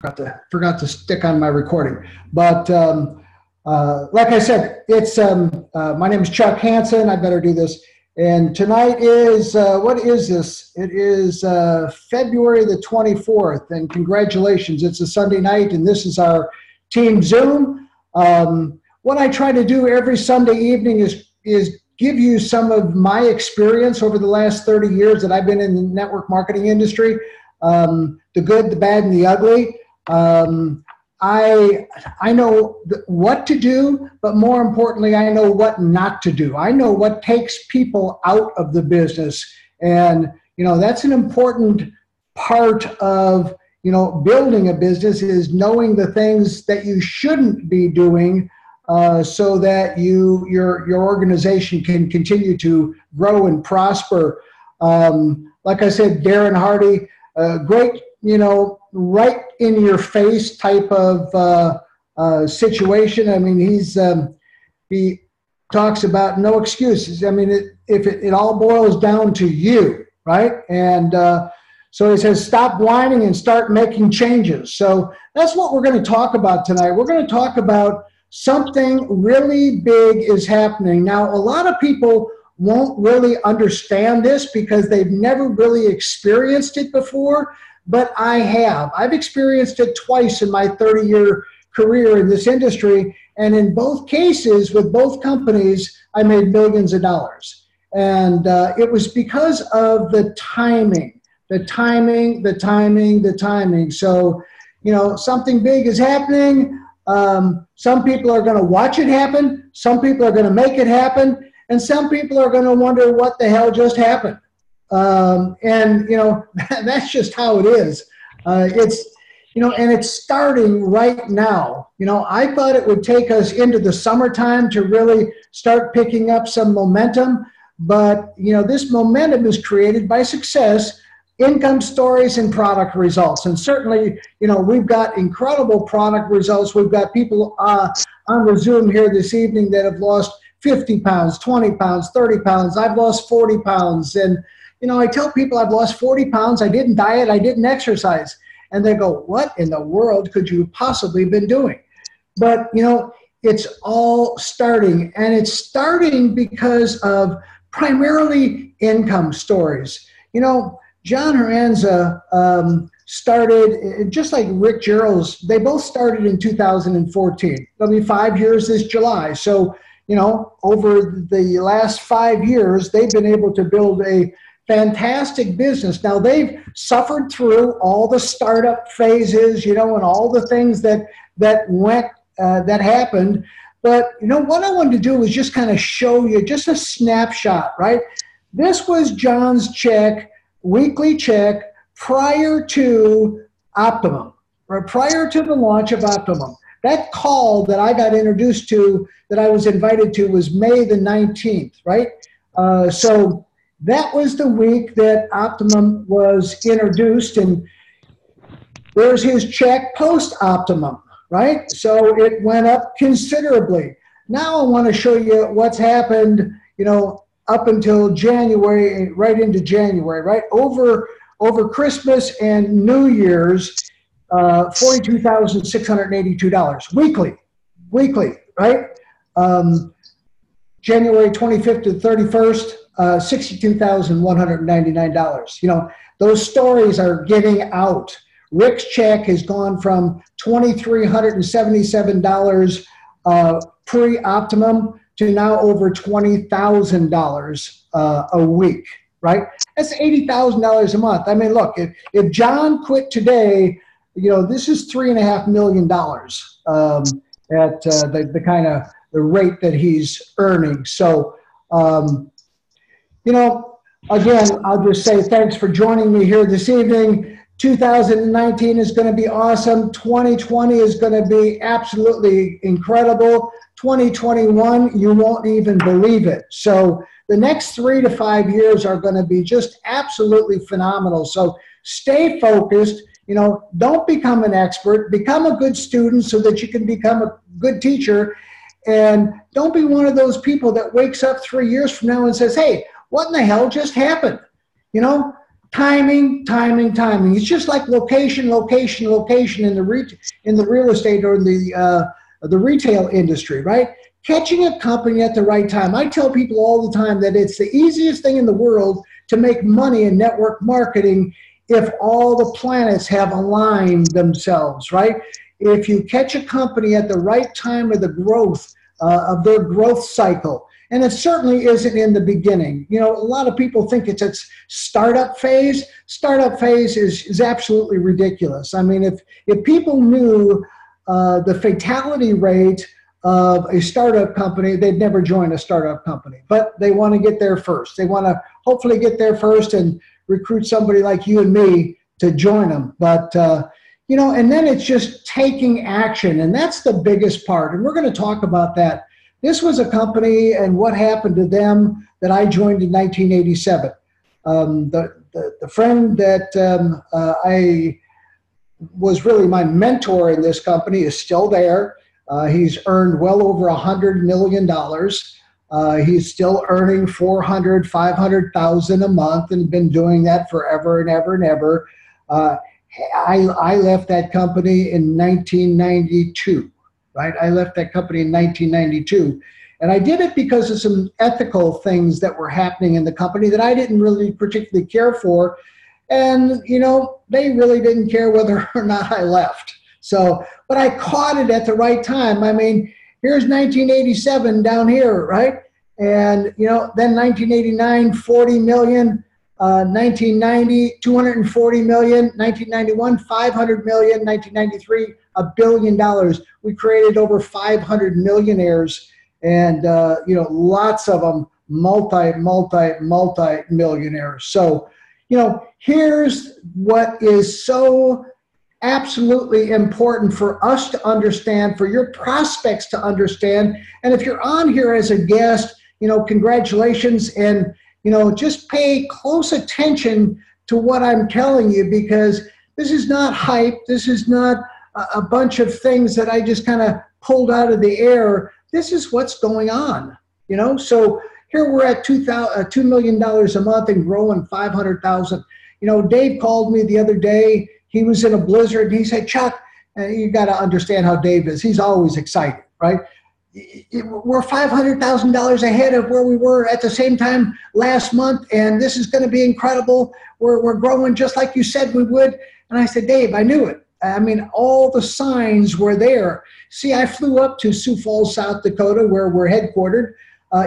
Forgot to stick on my recording. But like I said, it's my name is Chuck Hansen. I better do this. And tonight is, what is this? It is February the 24th. And congratulations, it's a Sunday night, and this is our team Zoom. What I try to do every Sunday evening is give you some of my experience over the last 30 years that I've been in the network marketing industry, the good, the bad, and the ugly. I know what to do, but more importantly, I know what not to do. I know what takes people out of the business. And, that's an important part of, building a business, is knowing the things that you shouldn't be doing so that your organization can continue to grow and prosper. Like I said, Darren Hardy, great, right in your face type of situation. I mean, he talks about no excuses. I mean, it all boils down to you, right? And so he says, stop whining and start making changes. So that's what we're going to talk about tonight. We're going to talk about something really big is happening. Now, a lot of people won't really understand this because they've never really experienced it before. But I have. I've experienced it twice in my 30-year career in this industry. And in both cases, with both companies, I made millions of dollars. And it was because of the timing. So, something big is happening. Some people are going to watch it happen. Some people are going to make it happen. And some people are going to wonder what the hell just happened. That's just how it is. It's, and it's starting right now. I thought it would take us into the summertime to really start picking up some momentum. But, this momentum is created by success, income stories, and product results. And certainly, we've got incredible product results. We've got people on the Zoom here this evening that have lost 50 pounds, 20 pounds, 30 pounds. I've lost 40 pounds. And I tell people I've lost 40 pounds. I didn't diet. I didn't exercise. And they go, what in the world could you possibly been doing? But, it's all starting. And it's starting because of primarily income stories. John Heranza started, just like Rick Gerald's, they both started in 2014. It'll be 5 years this July. So, over the last 5 years, they've been able to build a fantastic business. Now, they've suffered through all the startup phases, and all the things that happened. But, what I wanted to do was just kind of show you just a snapshot, right? This was John's weekly check prior to Optimum, or prior to the launch of Optimum. That call that I got introduced to, that I was invited to, was May the 19th, right? So that was the week that Optimum was introduced, and there's his check post-Optimum, right? So it went up considerably. Now I want to show you what's happened, up until January, right into January, right? Over Christmas and New Year's, $42,682 weekly, right? January 25th to 31st, $62,199. Those stories are getting out. Rick's check has gone from $2,377 pre-Optimum to now over $20,000 a week, right? That's $80,000 a month. I mean, look, if John quit today, this is $3.5 million at the kind of the rate that he's earning. So, again, I'll just say thanks for joining me here this evening. 2019 is going to be awesome. 2020 is going to be absolutely incredible. 2021, you won't even believe it. So the next 3 to 5 years are going to be just absolutely phenomenal. So stay focused. Don't become an expert. Become a good student so that you can become a good teacher. And don't be one of those people that wakes up 3 years from now and says, hey, what in the hell just happened? Timing, timing, timing. It's just like location, location, location in the real estate or in the retail industry, right? Catching a company at the right time. I tell people all the time that it's the easiest thing in the world to make money in network marketing if all the planets have aligned themselves, right? If you catch a company at the right time of the growth of their growth cycle. And it certainly isn't in the beginning. You know, a lot of people think it's its startup phase. Startup phase is absolutely ridiculous. I mean, if people knew the fatality rate of a startup company, they'd never join a startup company. But they want to get there first. They want to hopefully get there first and recruit somebody like you and me to join them. But, you know, and then it's just taking action. And that's the biggest part. And we're going to talk about that. This was a company and what happened to them that I joined in 1987. The friend that I was really my mentor in this company is still there. He's earned well over $100 million. He's still earning $400,000, $500,000 a month and been doing that forever and ever and ever. I left that company in 1992. Right? I left that company in 1992. And I did it because of some ethical things that were happening in the company that I didn't really particularly care for. And, you know, they really didn't care whether or not I left. So, but I caught it at the right time. I mean, here's 1987 down here, right? And, you know, then 1989, 40 million. 1990, 240 million, 1991, 500 million, 1993, $1 billion. We created over 500 millionaires and, you know, lots of them multi-millionaires. So, you know, here's what is so absolutely important for us to understand, for your prospects to understand. And if you're on here as a guest, you know, congratulations. And you know, just pay close attention to what I'm telling you, because this is not hype. This is not a bunch of things that I just kind of pulled out of the air. This is what's going on, you know? So here we're at $2 million a month and growing 500,000. You know, Dave called me the other day. He was in a blizzard and he said, Chuck, you got to understand how Dave is. He's always excited, right? We're $500,000 ahead of where we were at the same time last month, and this is going to be incredible. We're growing just like you said we would. And I said, Dave, I knew it. I mean, all the signs were there. See, I flew up to Sioux Falls, South Dakota, where we're headquartered,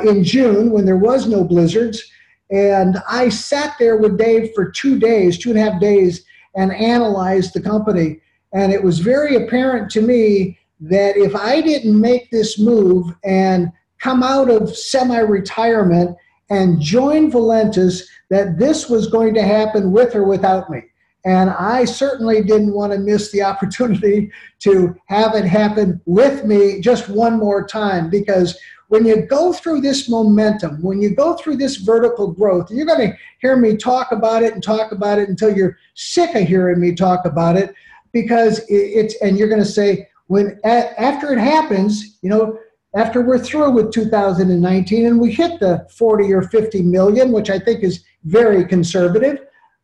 in June when there was no blizzards. And I sat there with Dave for 2 days, 2.5 days, and analyzed the company. And it was very apparent to me that if I didn't make this move and come out of semi-retirement and join VALENTUS, that this was going to happen with or without me. And I certainly didn't want to miss the opportunity to have it happen with me just one more time, because when you go through this momentum, when you go through this vertical growth, you're going to hear me talk about it and talk about it until you're sick of hearing me talk about it, because and you're going to say, after it happens, you know, after we're through with 2019 and we hit the 40 or 50 million, which I think is very conservative,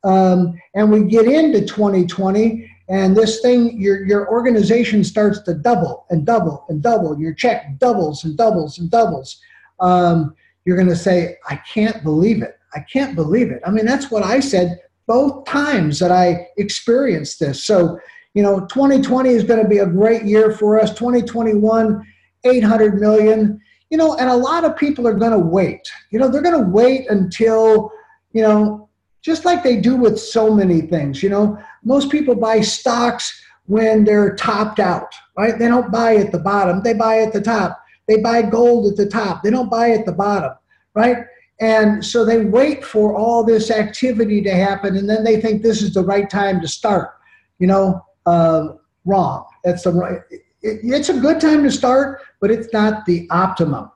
and we get into 2020 and this thing, your organization starts to double and double and double, your check doubles and doubles and doubles, you're going to say, I can't believe it. I can't believe it. I mean, that's what I said both times that I experienced this. So, you know, 2020 is going to be a great year for us. 2021, 800 million, you know, and a lot of people are going to wait. You know, they're going to wait until, you know, just like they do with so many things. You know, most people buy stocks when they're topped out, right? They don't buy at the bottom. They buy at the top. They buy gold at the top. They don't buy at the bottom, right? And so they wait for all this activity to happen, and then they think this is the right time to start. You know, wrong. That's the right. It's a good time to start, but it's not the optimum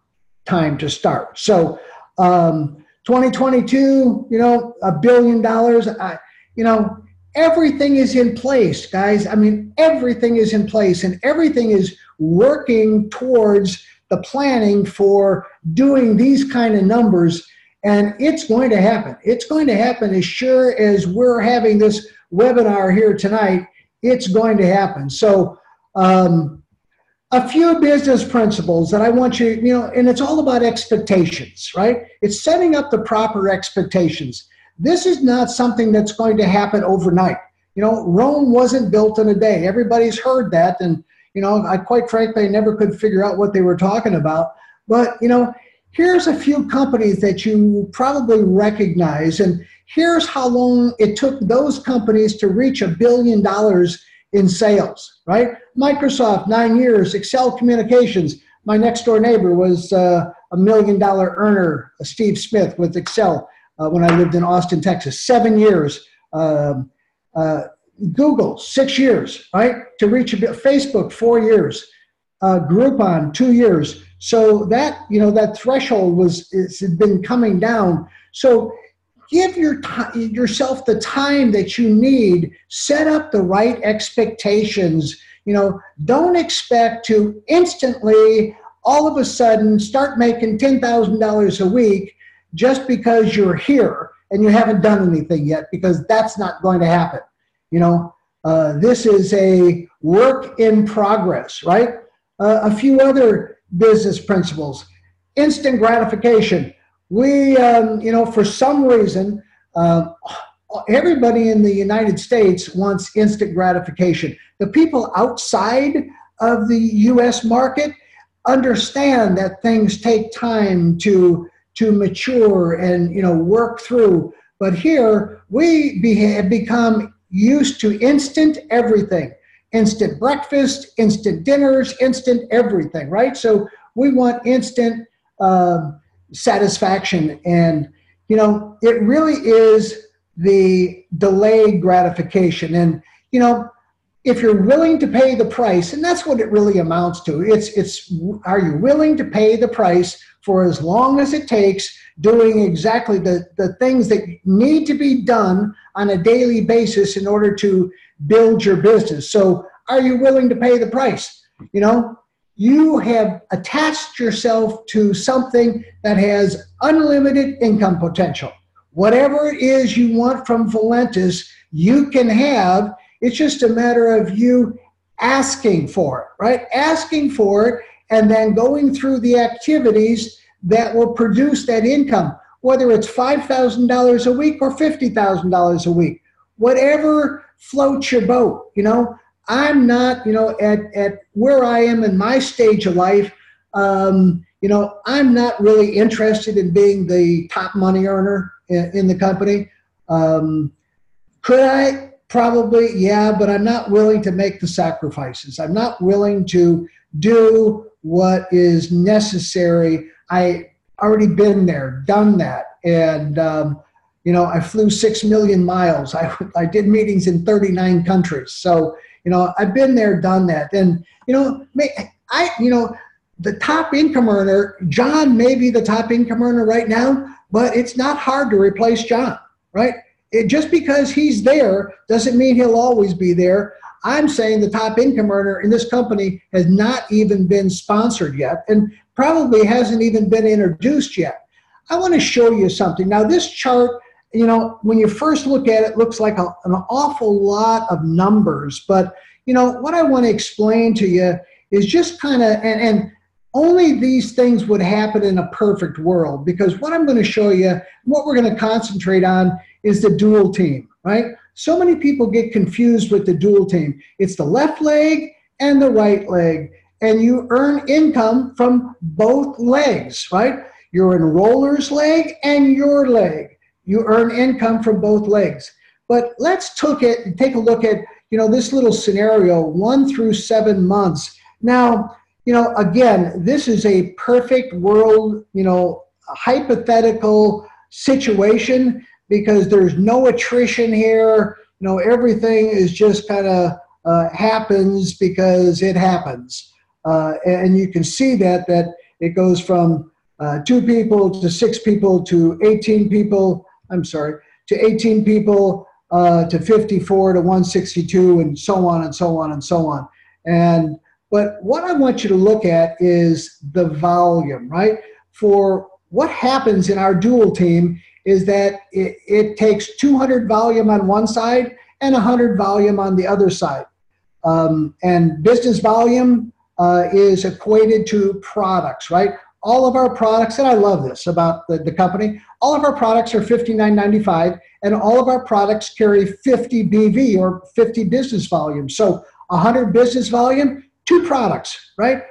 time to start. So 2022, you know, $1 billion, you know, everything is in place, guys. I mean, everything is in place and everything is working towards the planning for doing these kind of numbers. And it's going to happen. It's going to happen as sure as we're having this webinar here tonight. It's going to happen. So a few business principles that I want you, and it's all about expectations, right? It's setting up the proper expectations. This is not something that's going to happen overnight. Rome wasn't built in a day. Everybody's heard that. And, I quite frankly never could figure out what they were talking about. But, here's a few companies that you probably recognize. And here's how long it took those companies to reach $1 billion in sales, right? Microsoft, 9 years. Excel Communications. My next door neighbor was a $1 million earner, Steve Smith with Excel when I lived in Austin, Texas. 7 years. Google, 6 years, right? To reach Facebook, 4 years. Groupon, 2 years. So that, that threshold has been coming down. So give yourself the time that you need. Set up the right expectations. Don't expect to instantly, all of a sudden, start making $10,000 a week just because you're here and you haven't done anything yet, because that's not going to happen. This is a work in progress, right? A few other business principles. Instant gratification. We, for some reason, everybody in the United States wants instant gratification. The people outside of the U.S. market understand that things take time to mature and, work through. But here, we have become used to instant everything. Instant breakfast, instant dinners, instant everything, right? So we want instant satisfaction. And, it really is the delayed gratification. And, if you're willing to pay the price, and that's what it really amounts to, it's are you willing to pay the price for as long as it takes, doing exactly the things that need to be done on a daily basis in order to build your business. So are you willing to pay the price? You have attached yourself to something that has unlimited income potential. Whatever it is you want from Valentus, you can have. It's just a matter of you asking for it, right? Asking for it and then going through the activities that will produce that income, whether it's $5,000 a week or $50,000 a week, whatever floats your boat. I'm not, at where I am in my stage of life, I'm not really interested in being the top money earner in the company. Could I? Probably, yeah, but I'm not willing to make the sacrifices. I'm not willing to do what is necessary. I already been there, done that. And, I flew 6 million miles. I did meetings in 39 countries. So, I've been there, done that. And, the top income earner, John may be the top income earner right now, but it's not hard to replace John, right? Just because he's there doesn't mean he'll always be there. I'm saying the top income earner in this company has not even been sponsored yet and probably hasn't even been introduced yet. I want to show you something. Now, this chart, when you first look at it, looks like an awful lot of numbers. But, what I want to explain to you is just kind of, and only these things would happen in a perfect world, because what I'm going to show you, what we're going to concentrate on is the dual team, right? So many people get confused with the dual team. It's the left leg and the right leg, and you earn income from both legs, right? Your enroller's leg and your leg. You earn income from both legs. But let's take a look at, this little scenario, 1 through 7 months. Now, again, this is a perfect world, hypothetical situation, because there's no attrition here. Everything is just kind of happens because it happens. And you can see that it goes from 2 people to 6 people to 18 people, to 18 people to 54 to 162 and so on and so on and so on. But what I want you to look at is the volume, right? For what happens in our dual team is that it takes 200 volume on one side and 100 volume on the other side. And business volume is equated to products, right? All of our products, and I love this about the company, all of our products are $59.95, and all of our products carry 50 BV or 50 business volume. So 100 business volume, 2 products, right?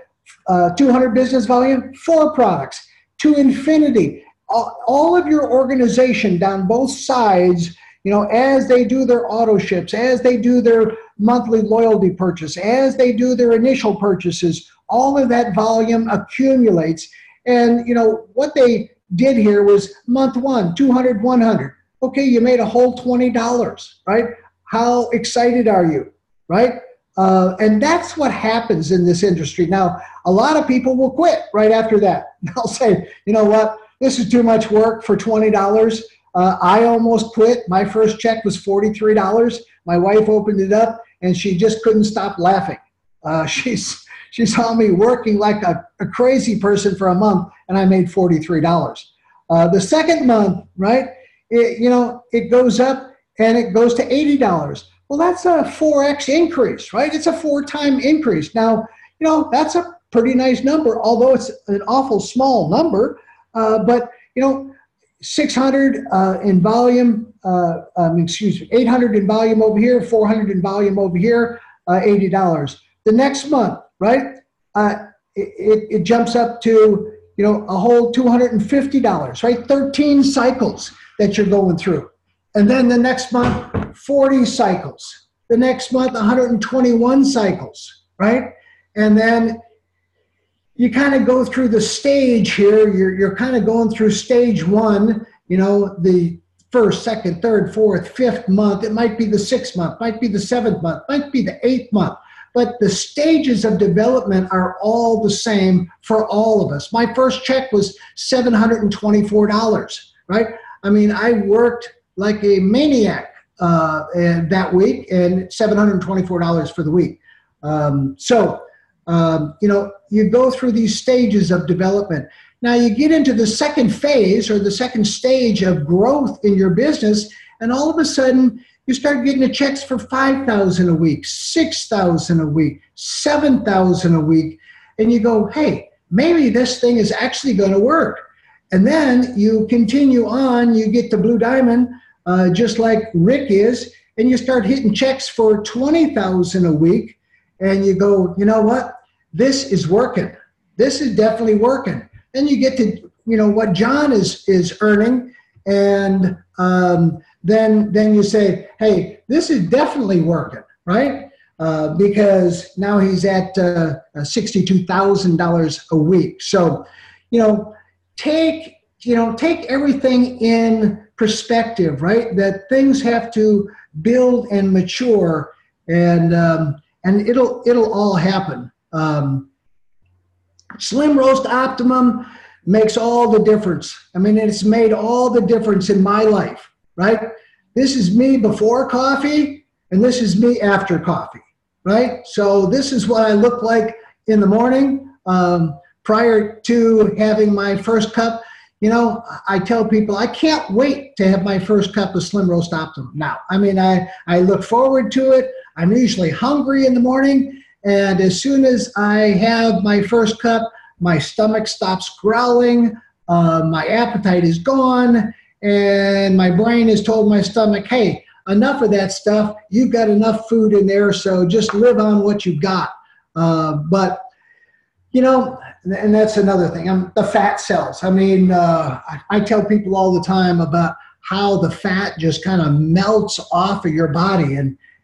200 business volume, 4 products. To infinity, all of your organization down both sides, you know, as they do their auto ships, as they do their monthly loyalty purchase, as they do their initial purchases, all of that volume accumulates. And, you know, what they did here was month 1, 200, 100. Okay, you made a whole $20, right? How excited are you, right? And that's what happens in this industry. Now, a lot of people will quit right after that. They'll say, you know what, this is too much work for $20. I almost quit. My first check was $43. My wife opened it up and she just couldn't stop laughing. She saw me working like a crazy person for a month, and I made $43. The second month, right, it goes up and it goes to $80. Well, that's a 4x increase, right? It's a 4-time increase. Now, you know, that's a pretty nice number, although it's an awful small number. But, you know, 600 in volume, 800 in volume over here, 400 in volume over here, $80. The next month, right, it jumps up to, you know, a whole $250, right? 13 cycles that you're going through. And then the next month, 40 cycles. The next month, 121 cycles, right? And then you kind of go through the stage here. You're kind of going through stage 1, you know, the first, second, third, fourth, fifth month. It might be the 6th month, might be the 7th month, might be the 8th month. But the stages of development are all the same for all of us. My first check was $724, right? I mean, I worked like a maniac that week, and $724 for the week. You know, you go through these stages of development. Now you get into the second phase or the second stage of growth in your business, and all of a sudden you start getting the checks for $5,000 a week, $6,000 a week, $7,000 a week, and you go, hey, maybe this thing is actually going to work. And then you continue on, you get to Blue Diamond, just like Rick is, and you start hitting checks for $20,000 a week, and you go, you know what? This is working. This is definitely working. Then you get to, you know, what John is earning, and then you say, hey, this is definitely working, right? Because now he's at $62,000 a week. So, you know, take everything in perspective, right? That things have to build and mature, and it'll all happen. Slim Roast Optimum makes all the difference. I mean, it's made all the difference in my life, right? This is me before coffee, and this is me after coffee, right? So this is what I look like in the morning prior to having my first cup. You know, I tell people I can't wait to have my first cup of Slim Roast Optimum now. I mean, I look forward to it. I'm usually hungry in the morning, and as soon as I have my first cup, my stomach stops growling, my appetite is gone, and my brain has told my stomach, hey, enough of that stuff. You've got enough food in there, so just live on what you've got. But, you know, and that's another thing, the fat cells. I mean, I tell people all the time about how the fat just kind of melts off of your body,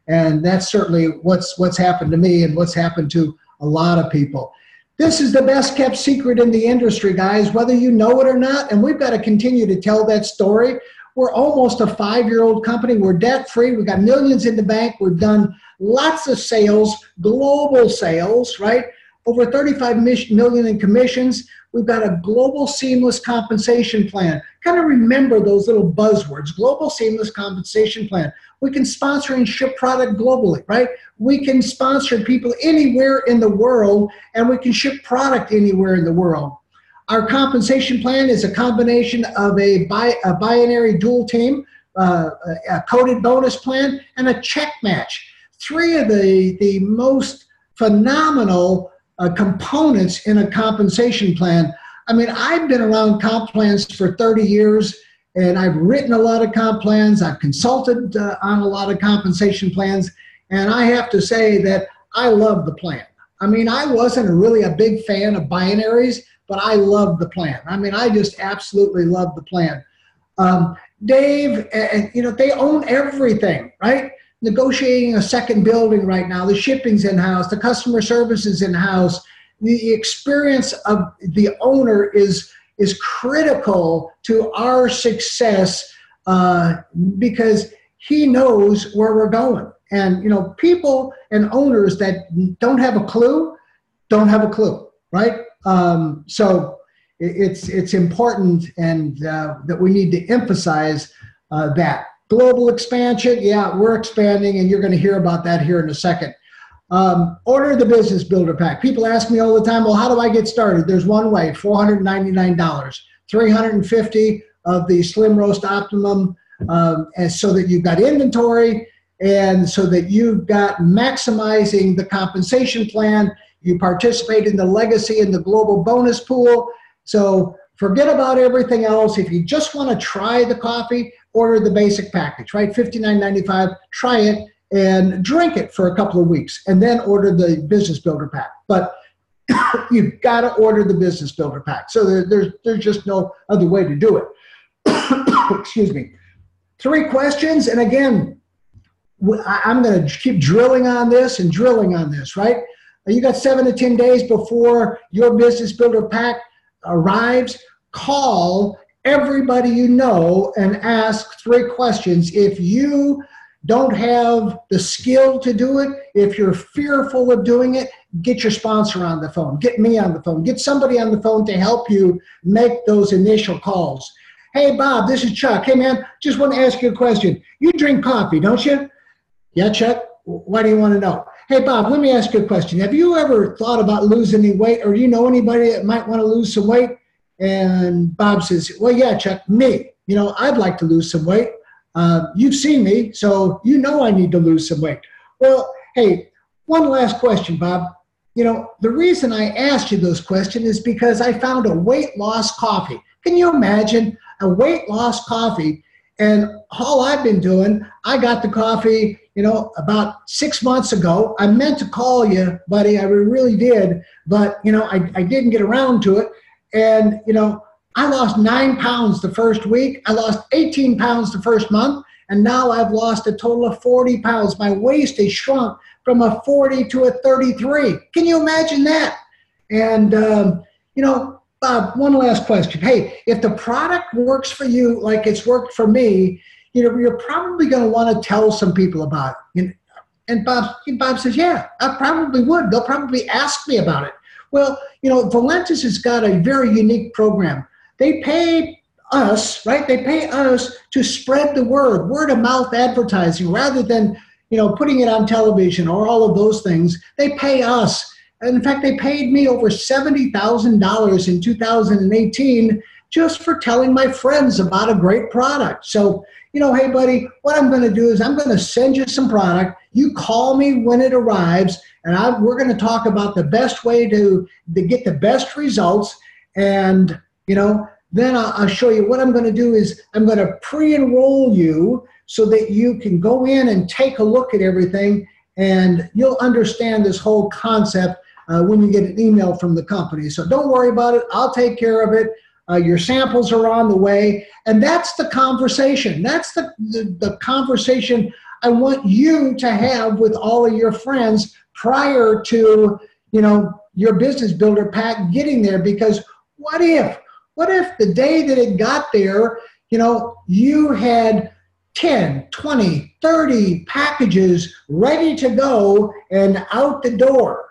and that's certainly what's happened to me and what's happened to a lot of people. This is the best kept secret in the industry, guys, whether you know it or not, and we've got to continue to tell that story. We're almost a 5-year-old company. We're debt-free. We've got millions in the bank. We've done lots of sales, global sales, right? Over 35 million in commissions. We've got a global seamless compensation plan. Kind of remember those little buzzwords, global seamless compensation plan. We can sponsor and ship product globally, right? We can sponsor people anywhere in the world, and we can ship product anywhere in the world. Our compensation plan is a combination of a binary dual team, a coded bonus plan, and a check match. Three of the most phenomenal components in a compensation plan. I mean, I've been around comp plans for 30 years, and I've written a lot of comp plans. I've consulted on a lot of compensation plans, and I have to say that I love the plan. I mean, I wasn't really a big fan of binaries, but I love the plan. I mean, I just absolutely love the plan. Dave, they own everything, right? Negotiating a second building right now, the shipping's in-house, the customer service is in-house. The experience of the owner is critical to our success because he knows where we're going. And, people and owners that don't have a clue, right? So it's important, and that we need to emphasize that. Global expansion, yeah, we're expanding, and you're going to hear about that here in a second. Order the Business Builder Pack. People ask me all the time, well, how do I get started? There's one way, $499, $350 of the Slim Roast Optimum, and so that you've got inventory, and so that you've got maximizing the compensation plan. You participate in the legacy and the global bonus pool. So forget about everything else. If you just want to try the coffee, order the basic package, right? $59.95, try it and drink it for a couple of weeks, and then order the Business Builder Pack. But you've got to order the Business Builder Pack. So there's just no other way to do it. Excuse me. 3 questions, and again, I'm going to keep drilling on this, right? You got 7 to 10 days before your Business Builder Pack arrives. Call everybody you know and ask 3 questions. If you don't have the skill to do it, if you're fearful of doing it, get your sponsor on the phone, get me on the phone, get somebody on the phone to help you make those initial calls. Hey, Bob, this is Chuck. Hey, man, just want to ask you a question. You drink coffee, don't you? Yeah, Chuck, why do you want to know? Hey, Bob, let me ask you a question. Have you ever thought about losing any weight, or do you know anybody that might want to lose some weight? And Bob says, well, yeah, Chuck, me. I'd like to lose some weight. You've seen me, so you know I need to lose some weight. Well, hey, one last question, Bob. The reason I asked you those questions is because I found a weight loss coffee. Can you imagine a weight loss coffee? And all I've been doing, I got the coffee, about 6 months ago. I meant to call you, buddy. I really did. But, I didn't get around to it. And, I lost 9 pounds the first week. I lost 18 pounds the first month. And now I've lost a total of 40 pounds. My waist has shrunk from a 40 to a 33. Can you imagine that? And, Bob, one last question. Hey, if the product works for you like it's worked for me, you're probably going to want to tell some people about it. And Bob says, yeah, I probably would. They'll probably ask me about it. Well, Valentus has got a very unique program. They pay us, right? They pay us to spread the word of mouth advertising rather than, putting it on television or all of those things. They pay us. And in fact, they paid me over $70,000 in 2018 just for telling my friends about a great product. So, hey, buddy, what I'm going to do is I'm going to send you some product. You call me when it arrives, and we're going to talk about the best way to get the best results. And, then I'll show you what I'm going to do is I'm going to pre-enroll you so that you can go in and take a look at everything, and you'll understand this whole concept when you get an email from the company. So don't worry about it. I'll take care of it. Your samples are on the way. And that's the conversation. That's the conversation I want you to have with all of your friends prior to, your Business Builder Pack getting there. Because what if the day that it got there, you had 10, 20, 30 packages ready to go and out the door?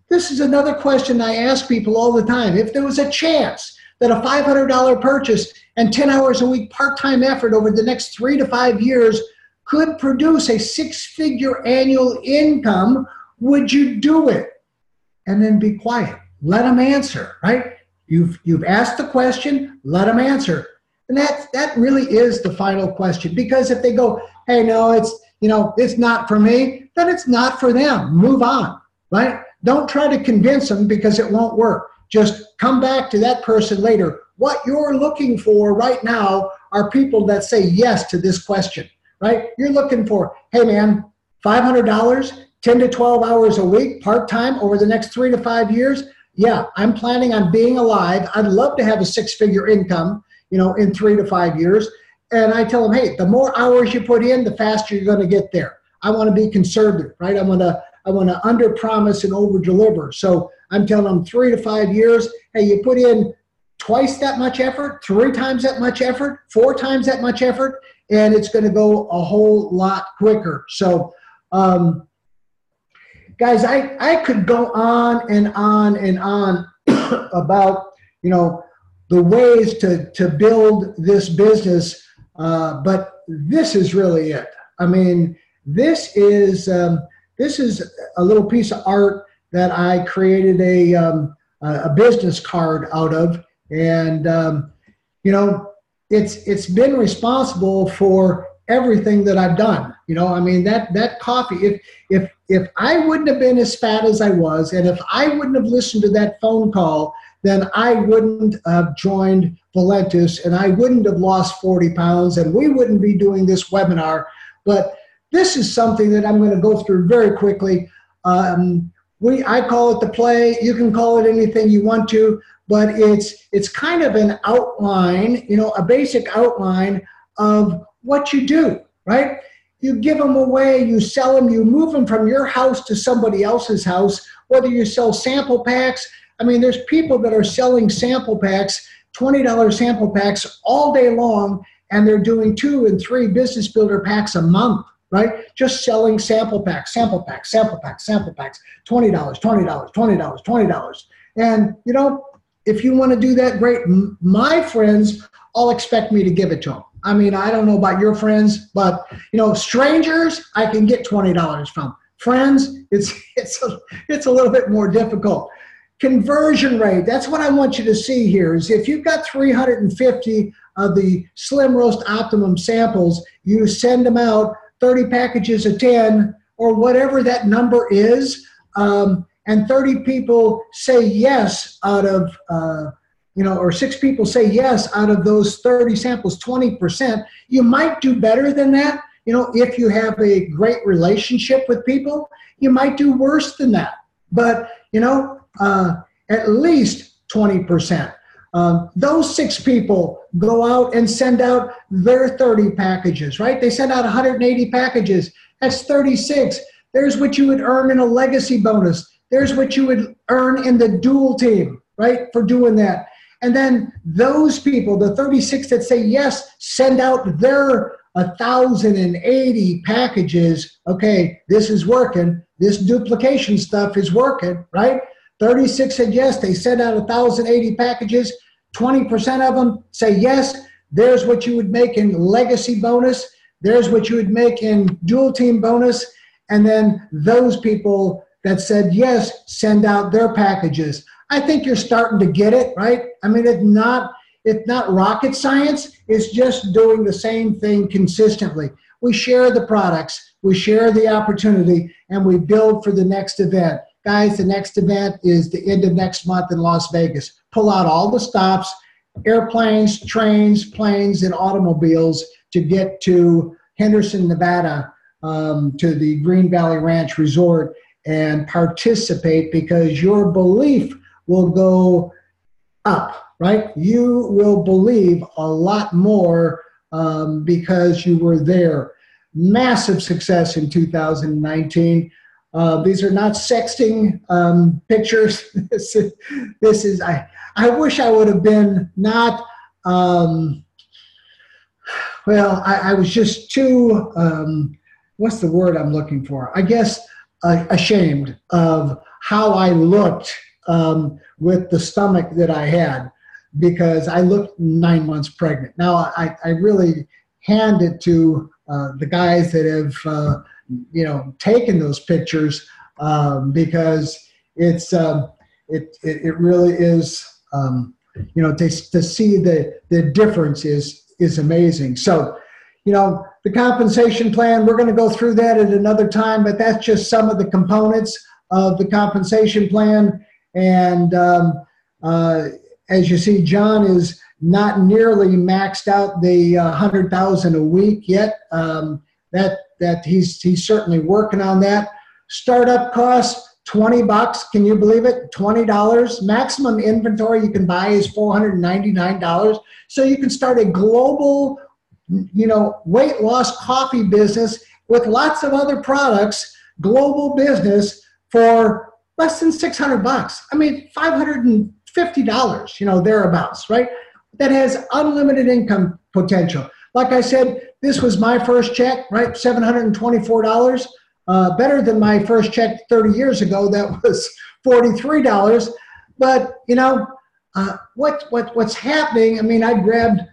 This is another question I ask people all the time. If there was a chance that a $500 purchase and 10 hours a week part-time effort over the next 3 to 5 years could produce a 6-figure annual income, would you do it? And then be quiet. Let them answer, right? You've asked the question, let them answer. And that really is the final question. Because if they go, hey, no, it's not for me, then it's not for them. Move on, right? Don't try to convince them because it won't work. Just come back to that person later. What you're looking for right now are people that say yes to this question, right? You're looking for, hey man, $500, 10 to 12 hours a week, part-time over the next 3 to 5 years. Yeah, I'm planning on being alive. I'd love to have a 6-figure income, in 3 to 5 years. And I tell them, hey, the more hours you put in, the faster you're going to get there. I want to be conservative, right? I want to under promise and over deliver. So I'm telling them 3 to 5 years, hey, you put in twice that much effort, 3 times that much effort, 4 times that much effort, and it's going to go a whole lot quicker. So, guys, I could go on and on and on about, the ways to build this business, but this is really it. I mean, this is a little piece of art that I created a business card out of, and it's been responsible for everything that I've done. I mean, that coffee, if I wouldn't have been as fat as I was, and if I wouldn't have listened to that phone call, then I wouldn't have joined VALENTUS, and I wouldn't have lost 40 pounds, and we wouldn't be doing this webinar. But this is something that I'm going to go through very quickly. I call it the play. You can call it anything you want to, but it's kind of an outline, a basic outline of what you do, right? You give them away, you sell them, you move them from your house to somebody else's house, whether you sell sample packs. I mean, there's people that are selling sample packs, $20 sample packs all day long, and they're doing 2 and 3 business builder packs a month, right? Just selling sample packs, $20, $20. And, if you want to do that, great. My friends all expect me to give it to them. I mean, I don't know about your friends, but, strangers, I can get $20 from. Friends, it's a little bit more difficult. Conversion rate, that's what I want you to see here, is if you've got 350 of the Slim Roast Optimum samples, you send them out 30 packages of 10 or whatever that number is, and 30 people say yes out of, or 6 people say yes out of those 30 samples, 20%, you might do better than that. If you have a great relationship with people, you might do worse than that. But, at least 20%. Those 6 people go out and send out their 30 packages, right? They send out 180 packages. That's 36. There's what you would earn in a legacy bonus. There's what you would earn in the dual team, right, for doing that. And then those people, the 36 that say yes, send out their 1,080 packages. Okay, this is working. This duplication stuff is working, right? 36 said yes. They sent out 1,080 packages. 20% of them say yes. There's what you would make in legacy bonus. There's what you would make in dual team bonus. And then those people that said yes send out their packages. I think you're starting to get it, right? I mean, it's not rocket science. It's just doing the same thing consistently. We share the products, we share the opportunity, and we build for the next event. Guys, the next event is the end of next month in Las Vegas. Pull out all the stops, airplanes, trains, planes, and automobiles to get to Henderson, Nevada, to the Green Valley Ranch Resort and participate, because your belief will go up, right? You will believe a lot more because you were there. Massive success in 2019. These are not sexting pictures. This is I wish I would have been not, well, I was just too, what's the word I'm looking for? I guess ashamed of how I looked with the stomach that I had, because I looked 9 months pregnant. Now, I really hand it to the guys that have, taken those pictures, because it really is to see the difference is amazing. So, the compensation plan, we're going to go through that at another time, but that's just some of the components of the compensation plan. And as you see, John is not nearly maxed out the 100,000 a week yet. That he's certainly working on that. Startup costs, $20. Can you believe it? $20. Maximum inventory you can buy is $499. So you can start a global, weight loss coffee business with lots of other products, global business for less than $600. I mean, $550, thereabouts, right? That has unlimited income potential. Like I said, this was my first check, right? $724, better than my first check 30 years ago. That was $43. But what's happening? I mean, I grabbed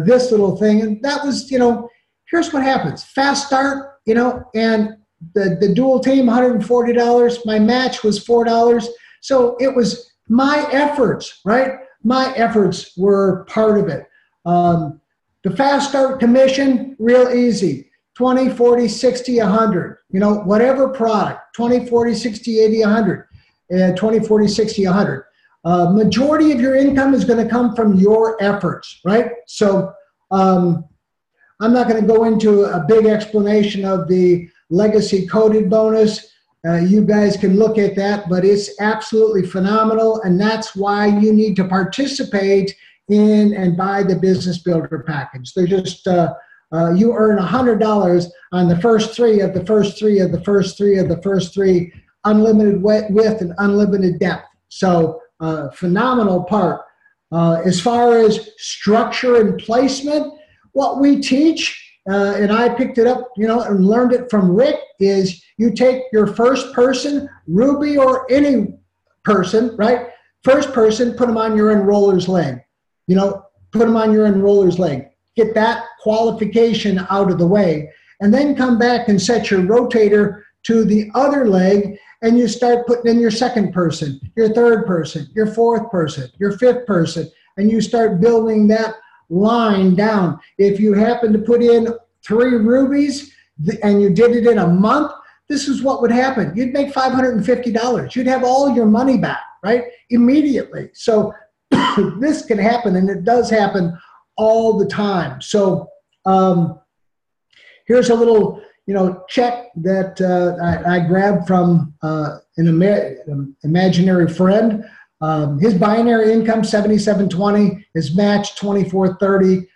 this little thing, and that was, here's what happens. Fast start, and the dual team, $140. My match was $4. So it was my efforts, right? My efforts were part of it. The fast start commission, real easy. 20, 40, 60, 100. Whatever product, 20, 40, 60, 80, 100. 20, 40, 60, 100. Majority of your income is going to come from your efforts, right? So I'm not going to go into a big explanation of the legacy coded bonus. You guys can look at that, but it's absolutely phenomenal, and that's why you need to participate in and buy the Business Builder package. They're just, you earn $100 on the first three of the first three of the first three of the first three, unlimited width and unlimited depth. So phenomenal part. As far as structure and placement, what we teach, and I picked it up, and learned it from Rick, is you take your first person, Ruby or any person, right? First person, put them on your enroller's leg. Put them on your enroller's leg. Get that qualification out of the way, and then come back and set your rotator to the other leg, and you start putting in your second person, your third person, your fourth person, your fifth person, and you start building that line down. If you happen to put in 3 rubies and you did it in a month, this is what would happen. You'd make $550. You'd have all your money back, right? Immediately. So this can happen, and it does happen all the time. So here's a little, check that I grabbed from an imaginary friend. His binary income, $77.20. His match, $24.30.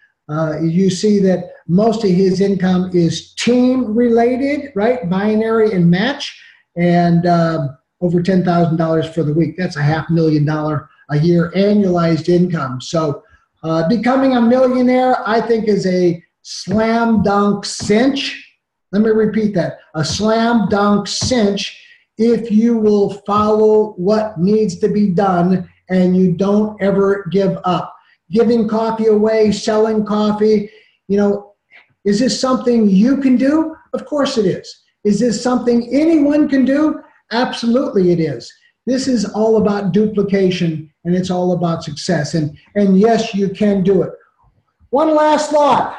You see that most of his income is team related, right? Binary and match, and over $10,000 for the week. That's a $500,000 a year annualized income. So becoming a millionaire, I think, is a slam dunk cinch. Let me repeat that. A slam dunk cinch if you will follow what needs to be done and you don't ever give up. Giving coffee away, selling coffee, is this something you can do? Of course it is. Is this something anyone can do? Absolutely it is. This is all about duplication, and it's all about success. And yes, you can do it. One last thought.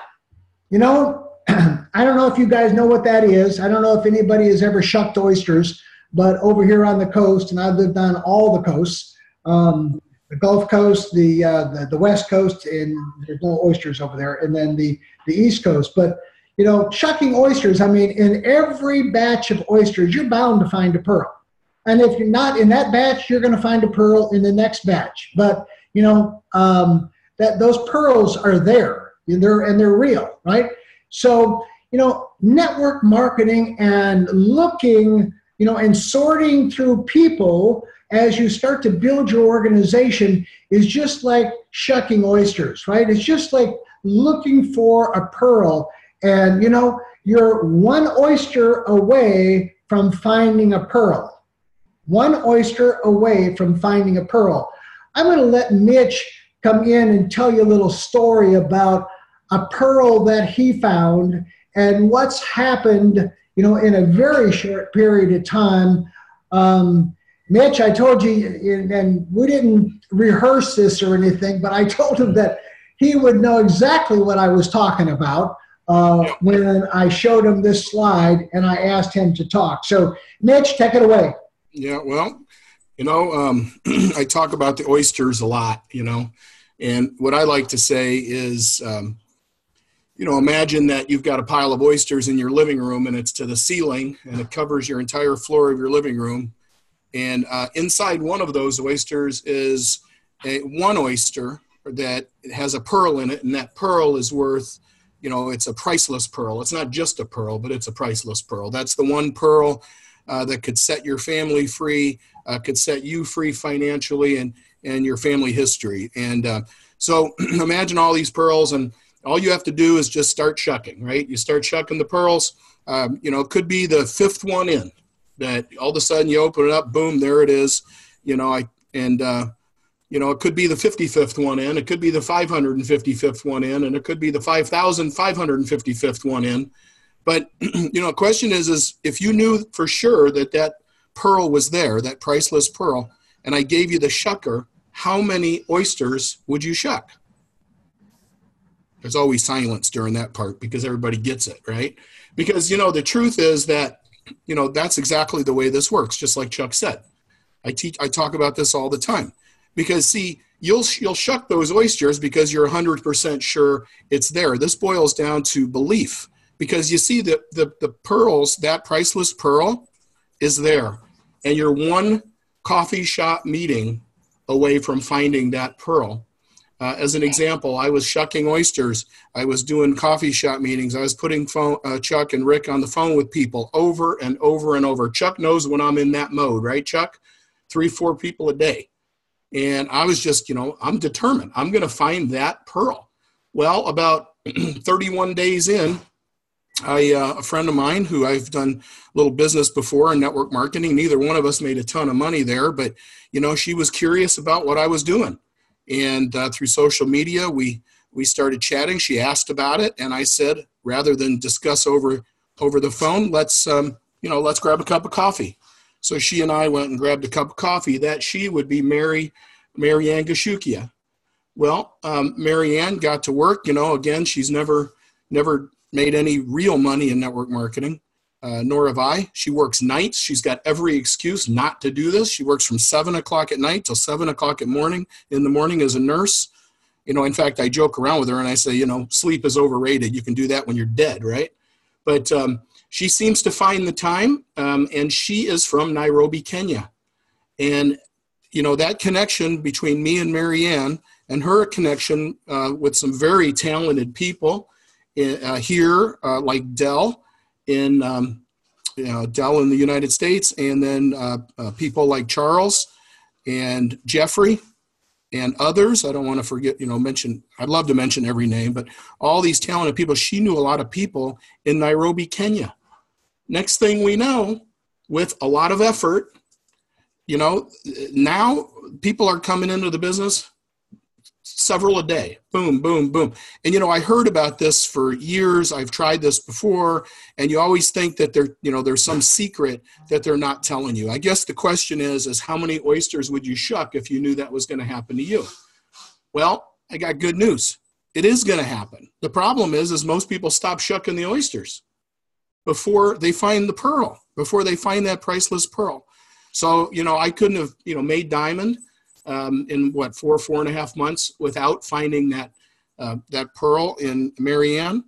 I don't know if you guys know what that is. I don't know if anybody has ever shucked oysters, but over here on the coast, and I've lived on all the coasts, the Gulf Coast, the West Coast, and there's no oysters over there, and then the East Coast. But, shucking oysters, I mean, in every batch of oysters, you're bound to find a pearl. And if you're not in that batch, you're going to find a pearl in the next batch. But, that those pearls are there, and they're real, right? So, network marketing and looking, and sorting through people as you start to build your organization is just like shucking oysters, right? It's just like looking for a pearl. And, you're one oyster away from finding a pearl. One oyster away from finding a pearl. I'm going to let Mitch come in and tell you a little story about a pearl that he found and what's happened, in a very short period of time. Mitch, I told you, and we didn't rehearse this or anything, but I told him that he would know exactly what I was talking about when I showed him this slide and I asked him to talk. So, Mitch, take it away. Yeah, well, I talk about the oysters a lot, and what I like to say is, imagine that you've got a pile of oysters in your living room and it's to the ceiling and it covers your entire floor of your living room. And inside one of those oysters is one oyster that has a pearl in it, and that pearl is worth, it's a priceless pearl. It's not just a pearl, but it's a priceless pearl. That's the one pearl that could set your family free, could set you free financially and your family history. And so imagine all these pearls, and all you have to do is just start shucking, right? You start shucking the pearls. It could be the fifth one in that all of a sudden you open it up, boom, there it is. It could be the 55th one in, it could be the 555th one in, and it could be the 5,555th one in. But, the question is if you knew for sure that pearl was there, that priceless pearl, and I gave you the shucker, how many oysters would you shuck? There's always silence during that part because everybody gets it, right? Because, the truth is that, that's exactly the way this works, just like Chuck said. I talk about this all the time. Because, see, you'll shuck those oysters because you're 100% sure it's there. This boils down to belief. Because you see the pearls, that priceless pearl is there. And you're one coffee shop meeting away from finding that pearl. As an example, I was shucking oysters. I was doing coffee shop meetings. I was putting Chuck and Rick on the phone with people over and over and over. Chuck knows when I'm in that mode, right, Chuck? 3-4 people a day. And I was just, I'm determined. I'm going to find that pearl. Well, about 31 days in, a friend of mine who I've done a little business before in network marketing, neither one of us made a ton of money there, but, she was curious about what I was doing. And through social media, we started chatting. She asked about it, and I said, rather than discuss over the phone, let's grab a cup of coffee. So she and I went and grabbed a cup of coffee. That she would be Marianne Gashukia. Well, Marianne got to work. Again, she's never made any real money in network marketing, nor have I. She works nights. She's got every excuse not to do this. She works from 7 o'clock at night till 7 o'clock in the morning as a nurse. In fact, I joke around with her and I say, sleep is overrated. You can do that when you're dead, right? But she seems to find the time, and she is from Nairobi, Kenya. And, that connection between me and Marianne and her connection with some very talented people here, like Dell in Dell in the United States, and then people like Charles and Jeffrey and others. I don't want to forget, I'd love to mention every name, but all these talented people. She knew a lot of people in Nairobi, Kenya. Next thing we know, with a lot of effort, now people are coming into the business several a day. Boom, boom, boom. And, I heard about this for years. I've tried this before. And you always think that there's some secret that they're not telling you. I guess the question is how many oysters would you shuck if you knew that was going to happen to you? Well, I got good news. It is going to happen. The problem is most people stop shucking the oysters before they find the pearl, before they find that priceless pearl. So, I couldn't have, made diamond in 4.5 months without finding that pearl in Marianne.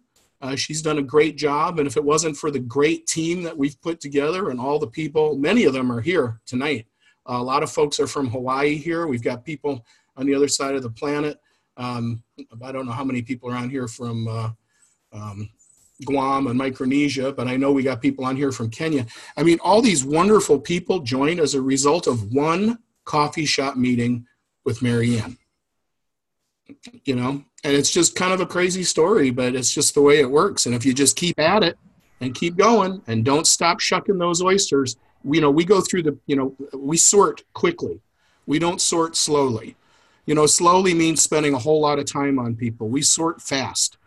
She's done a great job. And if it wasn't for the great team that we've put together and all the people, many of them are here tonight. A lot of folks are from Hawaii here. We've got people on the other side of the planet. I don't know how many people are on here from Guam and Micronesia, but I know we got people on here from Kenya. I mean, all these wonderful people joined as a result of one coffee shop meeting with Marianne. And it's just kind of a crazy story, but it's just the way it works. And if you just keep at it and keep going and don't stop shucking those oysters, we go through we sort quickly. We don't sort slowly. Slowly means spending a whole lot of time on people. We sort fast.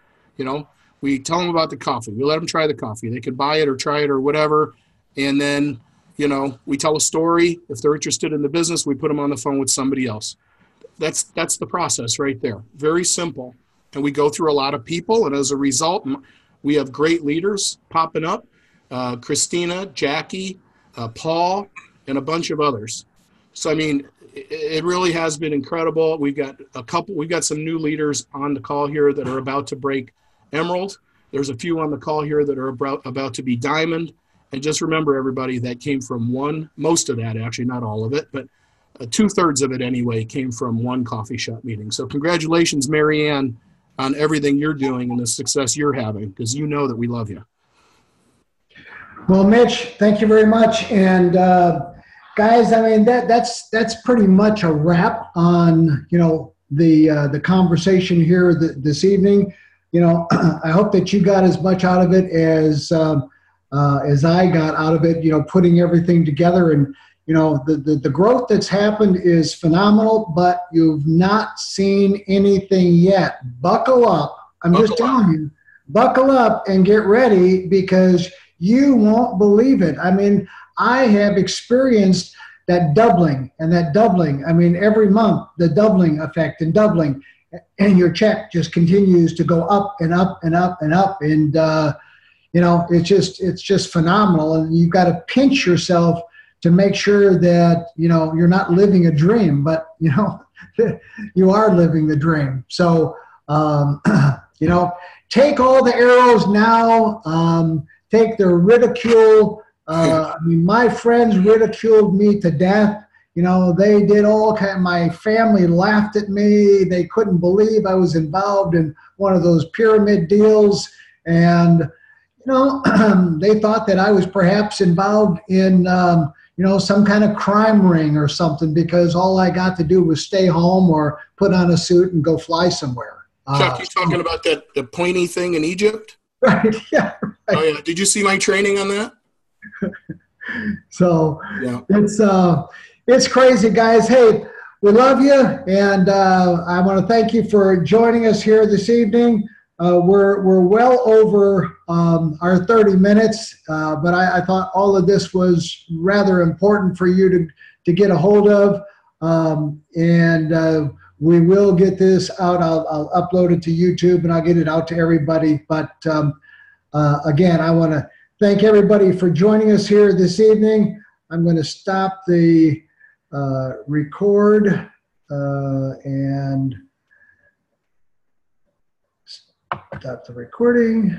We tell them about the coffee. We let them try the coffee. They could buy it or try it or whatever. And then, You know, we tell a story. If they're interested in the business, we put them on the phone with somebody else. That's the process right there. Very simple. And we go through a lot of people, and as a result, we have great leaders popping up. Christina, Jackie, Paul, and a bunch of others. So, I mean, it really has been incredible. We've got some new leaders on the call here that are about to break Emerald. There's a few on the call here that are about to be Diamond. And just remember, everybody, that came from most of that, actually, not all of it, but 2/3 of it anyway came from one coffee shop meeting. So congratulations, Mary Ann, on everything you're doing and the success you're having, because you know that we love you. Well, Mitch, thank you very much. And guys, I mean, that's pretty much a wrap on, you know, the conversation here this evening. You know, I hope that you got as much out of it as I got out of it, you know, putting everything together. And, you know, the growth that's happened is phenomenal, but you've not seen anything yet. Buckle up. I'm just telling you, buckle up and get ready, because you won't believe it. I mean, I have experienced that doubling and that doubling. I mean, every month, the doubling effect and doubling, and your check just continues to go up and up and up and up. And, you know, it's just phenomenal. And you've got to pinch yourself to make sure that, you know, you're not living a dream, but, you know, you are living the dream. So, you know, take all the arrows now, take the ridicule. I mean, my friends ridiculed me to death. You know, they did my family laughed at me. They couldn't believe I was involved in one of those pyramid deals. And, you know, they thought that I was perhaps involved in, you know, some kind of crime ring or something, because all I got to do was stay home or put on a suit and go fly somewhere. Chuck, you talking about the pointy thing in Egypt? Right, yeah. Right. Oh, yeah. Did you see my training on that? So yeah. It's crazy, guys. Hey, we love you, and I want to thank you for joining us here this evening. We're well over our 30 minutes, but I thought all of this was rather important for you to get a hold of, and we will get this out. I'll upload it to YouTube, and I'll get it out to everybody. But again, I want to thank everybody for joining us here this evening. I'm going to stop the record and stop the recording.